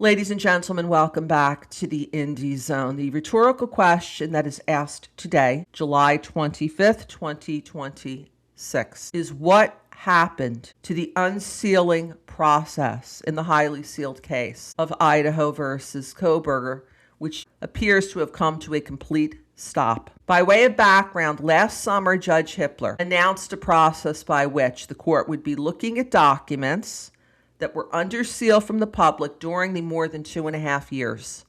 Ladies and gentlemen, welcome back to the Indie Zone. The rhetorical question that is asked today, July 25th, 2026, is what happened to the unsealing process in the highly sealed case of Idaho versus Kohberger, which appears to have come to a complete stop. By way of background, last summer, Judge Hippler announced a process by which the court would be looking at documents that were under seal from the public during the more than 2.5 years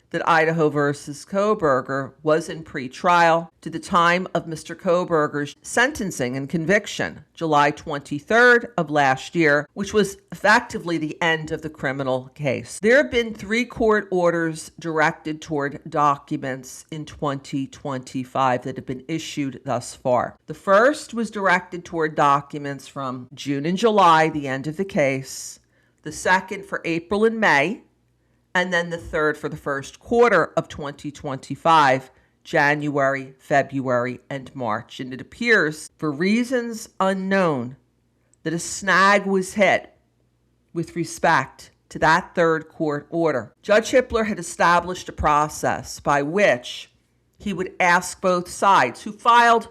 that Idaho versus Kohberger was in pretrial to the time of Mr. Kohberger's sentencing and conviction, July 23rd of last year, which was effectively the end of the criminal case. There have been 3 court orders directed toward documents in 2025 that have been issued thus far. The first was directed toward documents from June and July, the end of the case. The second for April and May, and then the third for the first quarter of 2025, January, February, and March. And it appears, for reasons unknown, that a snag was hit with respect to that third court order. Judge Hippler had established a process by which he would ask both sides, who filed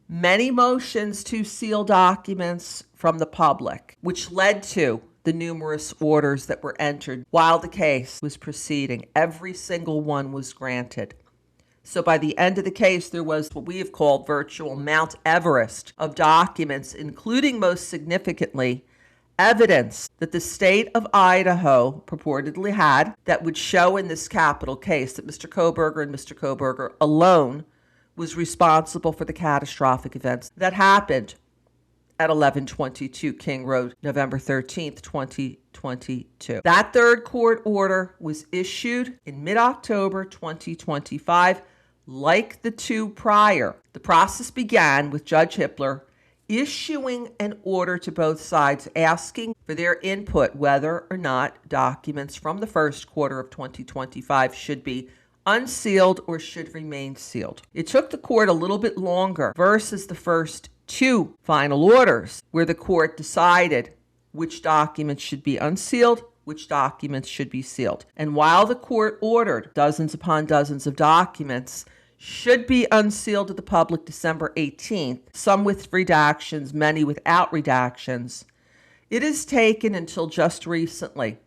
many motions to seal documents from the public, which led to the numerous orders that were entered while the case was proceeding. Every single one was granted. So by the end of the case, there was what we have called virtual Mount Everest of documents, including most significantly evidence that the state of Idaho purportedly had that would show in this capital case that Mr. Kohberger and Mr. Kohberger alone was responsible for the catastrophic events that happened at 1122 King Road, November 13th, 2022. That third court order was issued in mid-October 2025. Like the 2 prior, the process began with Judge Hippler issuing an order to both sides asking for their input whether or not documents from the first quarter of 2025 should be unsealed or should remain sealed. It took the court a little bit longer versus the first 2 final orders, where the court decided which documents should be unsealed, which documents should be sealed. And while the court ordered dozens upon dozens of documents should be unsealed to the public December 18th, some with redactions, many without redactions, it has taken until just recently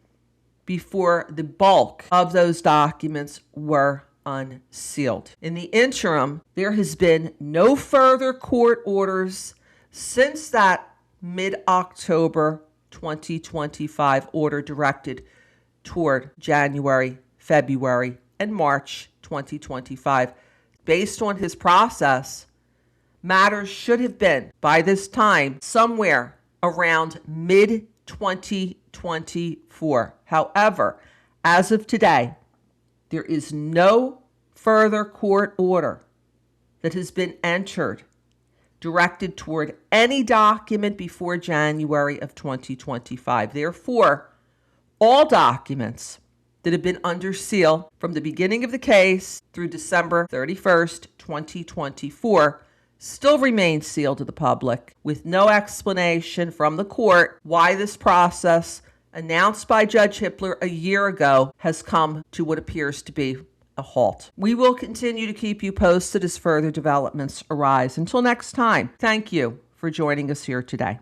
before the bulk of those documents were unsealed. In the interim, there has been no further court orders since that mid-October 2025 order directed toward January, February, and March 2025. Based on his process, matters should have been, by this time, somewhere around mid-2024. However, as of today, there is no further court order that has been entered directed toward any document before January of 2025. Therefore, all documents that have been under seal from the beginning of the case through December 31st, 2024, still remain sealed to the public, with no explanation from the court why this process announced by Judge Hippler a year ago has come to what appears to be a halt. We will continue to keep you posted as further developments arise. Until next time, thank you for joining us here today.